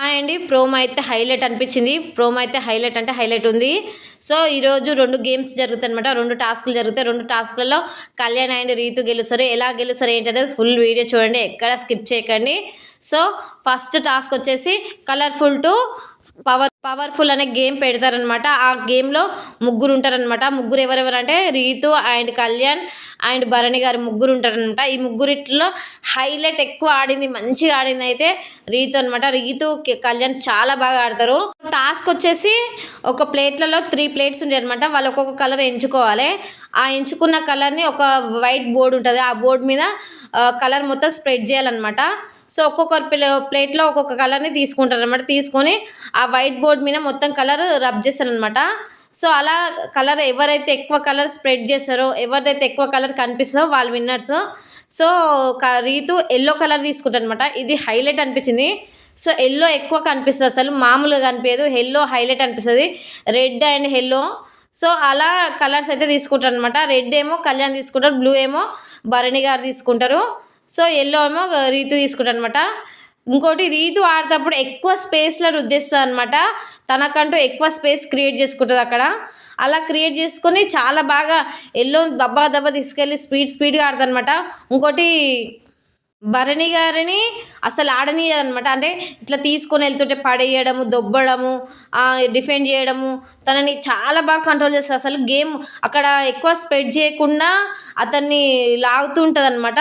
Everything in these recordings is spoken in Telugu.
అండి. ప్రోమో అయితే హైలైట్ అనిపించింది. ప్రోమో అయితే హైలైట్ అంటే హైలైట్ ఉంది. సో ఈరోజు 2 గేమ్స్ జరుగుతాయనమాట. 2 టాస్క్‌లు జరుగుతాయి. 2 టాస్క్‌లలో కళ్యాణ్ అండ్ రీతు గెలుస్తారు. ఎలా గెలుస్తారు ఏంటనేది ఫుల్ వీడియో చూడండి. ఎక్కడ స్కిప్ చేయకండి. సో ఫస్ట్ టాస్క్ వచ్చేసి కలర్‌ఫుల్ టు పవర్‌ఫుల్ అనే గేమ్ పెడతారనమాట. ఆ గేమ్‌లో ముగ్గురు ఉంటారనమాట. ముగ్గురు ఎవరెవరంటే రీతు అండ్ కళ్యాణ్ అండ్ భరణి గారు ముగ్గురు ఉంటారనమాట. ఈ ముగ్గురిట్లో హైలైట్ ఎక్కువ ఆడింది, మంచిగా ఆడింది అయితే రీతు అనమాట. రీతు కళ్యాణ్ చాలా బాగా ఆడతారు. టాస్క్ వచ్చేసి ఒక ప్లేట్లలో 3 ప్లేట్స్ ఉంటాయి అనమాట. వాళ్ళు ఒక్కొక్క కలర్ ఎంచుకోవాలి. ఆ ఎంచుకున్న కలర్ని ఒక వైట్ బోర్డు ఉంటుంది. ఆ బోర్డు మీద కలర్ మొత్తం స్ప్రెడ్ చేయాలన్నమాట. సో ఒక్కొక్కరు ప్లేట్లో ఒక్కొక్క కలర్ని తీసుకుంటారు అనమాట. తీసుకొని ఆ వైట్ బోర్డ్ మీద మొత్తం కలర్ రబ్ చేస్తారనమాట. సో అలా కలర్ ఎవరైతే ఎక్కువ కలర్ స్ప్రెడ్ చేస్తారో, ఎవరిదైతే ఎక్కువ కలర్ కనిపిస్తుందో వాళ్ళు winners. So Ritu yellow colour తీసుకుంటారు అనమాట. ఇది హైలైట్ అనిపించింది. సో ఎల్లో ఎక్కువ కనిపిస్తుంది, అసలు మామూలుగా కనిపించదు. ఎల్లో హైలైట్ అనిపిస్తుంది, రెడ్ అండ్ ఎల్లో. సో అలా కలర్స్ అయితే తీసుకుంటారు అనమాట. రెడ్ ఏమో కళ్యాణ్ తీసుకుంటారు, బ్లూ ఏమో భరణి గారు తీసుకుంటారు. సో ఎల్లో ఏమో రీతు తీసుకుంటారు అనమాట. ఇంకోటి రీతు ఆడేటప్పుడు ఎక్కువ స్పేస్లో రుద్దేస్తుంది అనమాట. తనకంటూ ఎక్కువ స్పేస్ క్రియేట్ చేసుకుంటుంది అక్కడ. అలా క్రియేట్ చేసుకొని చాలా బాగా ఎల్లో దబ్బా దబ్బా తీసుకెళ్ళి స్పీడ్గా ఆడుతుంది అనమాట. ఇంకోటి భరణి గారిని అసలు ఆడనీయదు అనమాట. అంటే ఇట్లా తీసుకొని వెళ్తుంటే పడేయడము, దొబ్బడము, డిఫెండ్ చేయడము, తనని చాలా బాగా కంట్రోల్ చేస్తుంది. అసలు గేమ్ అక్కడ ఎక్కువ స్ప్రెడ్ చేయకుండా అతన్ని లాగుతూ అనమాట.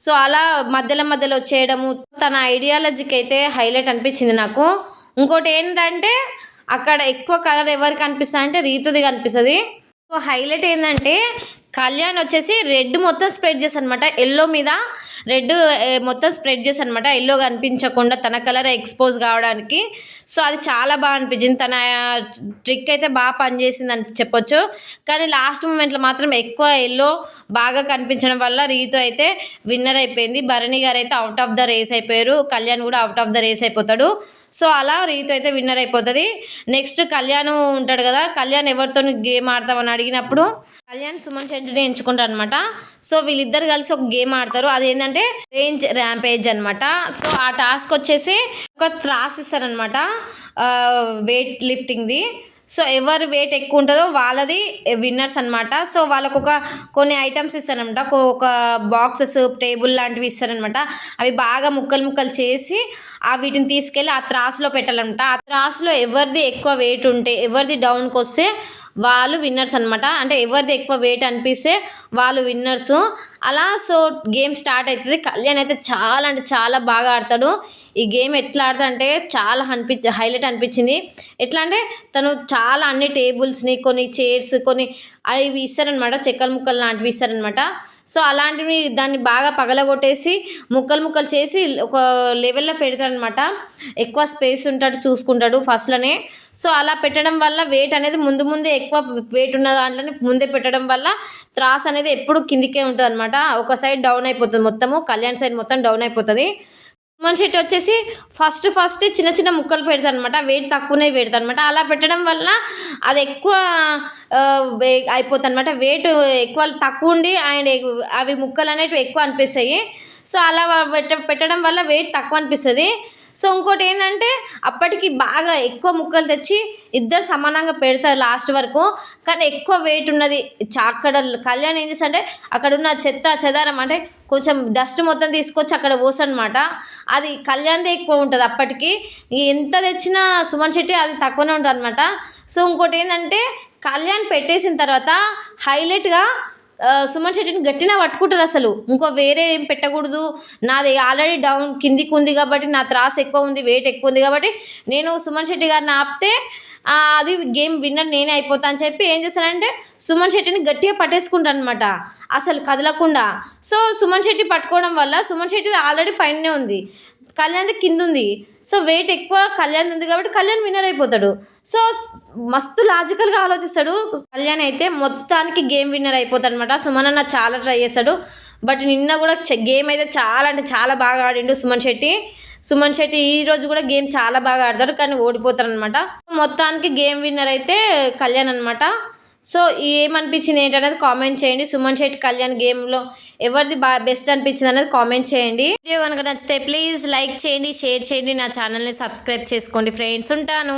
సో అలా మధ్యలో చేయడము, తన ఐడియాలజీకి అయితే హైలైట్ అనిపించింది నాకు. ఇంకోటి ఏంటంటే అక్కడ ఎక్కువ కలర్ ఎవరికి కనిపిస్తుంది అంటే రీతుది కనిపిస్తుంది. హైలైట్ ఏంటంటే కళ్యాణ్ వచ్చేసి రెడ్ మొత్తం స్ప్రెడ్ చేస్తాను అనమాట. ఎల్లో మీద రెడ్ మొత్తం స్ప్రెడ్ చేస్తాను అనమాట, ఎల్లో కనిపించకుండా తన కలర్ ఎక్స్పోజ్ కావడానికి. సో అది చాలా బాగా అనిపించింది. తన ట్రిక్ అయితే బాగా పనిచేసింది అని చెప్పొచ్చు. కానీ లాస్ట్ మూమెంట్లో మాత్రం ఎక్కువ ఎల్లో బాగా కనిపించడం వల్ల రీతు అయితే విన్నర్ అయిపోయింది. భరణి గారు అయితే అవుట్ ఆఫ్ ద రేస్ అయిపోయారు. కళ్యాణ్ కూడా అవుట్ ఆఫ్ ద రేస్ అయిపోతాడు. సో అలా రీతు అయితే విన్నర్ అయిపోతుంది. నెక్స్ట్ కళ్యాణ్ ఉంటాడు కదా, కళ్యాణ్ ఎవరితో గేమ్ ఆడతామని అడిగినప్పుడు కళ్యాణ్ సుమన్ శెట్టిని ఎంచుకుంటారు అనమాట. సో వీళ్ళిద్దరు కలిసి ఒక గేమ్ ఆడతారు. అదేంటంటే రేంజ్ ర్యాంపేజ్ అనమాట. సో ఆ టాస్క్ వచ్చేసి ఒక త్రాస్ ఇస్తారనమాట, వెయిట్ లిఫ్టింగ్ది. సో ఎవరు వెయిట్ ఎక్కువ ఉంటుందో వాళ్ళది విన్నర్స్ అనమాట. సో వాళ్ళకు కొన్ని ఐటమ్స్ ఇస్తారనమాట. ఒక బాక్సెస్, టేబుల్ లాంటివి ఇస్తారనమాట. అవి బాగా ముక్కలు చేసి వీటిని తీసుకెళ్ళి ఆ త్రాసులో పెట్టాలన్నమాట. ఆ త్రాసులో ఎవరిది ఎక్కువ వెయిట్ ఉంటే, ఎవరిది డౌన్కి వస్తే వాళ్ళు విన్నర్స్ అనమాట. అంటే ఎవరిది ఎక్కువ వెయిట్ అనిపిస్తే వాళ్ళు విన్నర్స్. అలా సో గేమ్ స్టార్ట్ అవుతుంది. కళ్యాణ్ అయితే చాలా అంటే చాలా బాగా ఆడతాడు. ఈ గేమ్ ఎట్లా ఆడతాడంటే చాలా హైలైట్ అనిపించింది. ఎట్లా అంటే తను చాలా అన్ని టేబుల్స్ని, కొన్ని చైర్స్, కొన్ని అవి ఇస్తారనమాట, చెక్కలు ముక్కలు లాంటివి ఇస్తారనమాట. సో అలాంటివి దాన్ని బాగా పగలగొట్టేసి ముక్కలు చేసి ఒక లెవెల్లో పెడతాడనమాట. ఎక్కువ స్పేస్ ఉంటాడు చూసుకుంటాడు ఫస్ట్లోనే. సో అలా పెట్టడం వల్ల వెయిట్ అనేది ముందే ఎక్కువ వెయిట్ ఉన్న దాంట్లోనే ముందే పెట్టడం వల్ల త్రాస్ అనేది ఎప్పుడు కిందికే ఉంటుంది అనమాట. ఒక సైడ్ డౌన్ అయిపోతుంది, మొత్తము కళ్యాణ్ సైడ్ మొత్తం డౌన్ అయిపోతుంది. సుమన్ శెట్టి వచ్చేసి ఫస్ట్ చిన్న ముక్కలు పెడతారు అనమాట, వెయిట్ తక్కువనే పెడతారు అనమాట. అలా పెట్టడం వల్ల అది ఎక్కువ అయిపోతుంది అనమాట. వెయిట్ ఎక్కువ తక్కువ ఉండి అండ్ అవి ముక్కలు అనేవి ఎక్కువ అనిపిస్తాయి. సో అలా పెట్టడం వల్ల వెయిట్ తక్కువ అనిపిస్తుంది. సో ఇంకోటి ఏంటంటే అప్పటికి బాగా ఎక్కువ ముక్కలు తెచ్చి ఇద్దరు సమానంగా పెడతారు లాస్ట్ వరకు. కానీ ఎక్కువ వెయిట్ ఉన్నది అక్కడ కళ్యాణ్ ఏం చేస్తాడంటే అక్కడ ఉన్న చెదారం అంటే కొంచెం డస్ట్ మొత్తం తీసుకొచ్చి అక్కడ పోసనమాట. అది కళ్యాణ్దే ఎక్కువ ఉంటుంది. అప్పటికి ఎంత తెచ్చినా సుమన్ శెట్టి అది తక్కువనే ఉంటుంది అనమాట. సో ఇంకోటి ఏంటంటే కళ్యాణ్ పెట్టేసిన తర్వాత హైలైట్గా సుమన్ శెట్టిని గట్టిగా పట్టుకుంటారు. అసలు ఇంకో వేరే ఏం పెట్టకూడదు, నాది ఆల్రెడీ డౌన్ కిందికి ఉంది కాబట్టి, నా త్రాస్ ఎక్కువ ఉంది, వెయిట్ ఎక్కువ ఉంది కాబట్టి నేను సుమన్ శెట్టి గారిని ఆపితే అది గేమ్ విన్నర్ నేనే అయిపోతా అని చెప్పి ఏం చేస్తానంటే సుమన్ శెట్టిని గట్టిగా పట్టేసుకుంటాను అనమాట, అసలు కదలకుండా. సో సుమన్ శెట్టి పట్టుకోవడం వల్ల సుమన్ శెట్టి ఆల్రెడీ పైనే ఉంది, కళ్యాణ్ది కింద ఉంది. సో వెయిట్ ఎక్కువ కళ్యాణ్ ఉంది కాబట్టి కళ్యాణ్ విన్నర్ అయిపోతాడు. సో మస్తు లాజికల్గా ఆలోచిస్తాడు కళ్యాణ్. అయితే మొత్తానికి గేమ్ విన్నర్ అయిపోతాడు అనమాట. సుమన్ అన్న చాలా ట్రై చేస్తాడు, బట్ నిన్న కూడా గేమ్ అయితే చాలా అంటే చాలా బాగా ఆడిండు సుమన్ శెట్టి. ఈ రోజు కూడా గేమ్ చాలా బాగా ఆడతాడు కానీ ఓడిపోతారు అనమాట. మొత్తానికి గేమ్ విన్నర్ అయితే కళ్యాణ్ అనమాట. సో ఏమనిపించింది ఏంటనేది కామెంట్ చేయండి. సుమన్ శెట్టి కళ్యాణ్ గేమ్లో ఎవరిది బెస్ట్ అనిపించింది అనేది కామెంట్ చేయండి. వీడియో కనుక నచ్చితే ప్లీజ్ లైక్ చేయండి, షేర్ చేయండి, నా ఛానల్ని సబ్స్క్రైబ్ చేసుకోండి ఫ్రెండ్స్. ఉంటాను.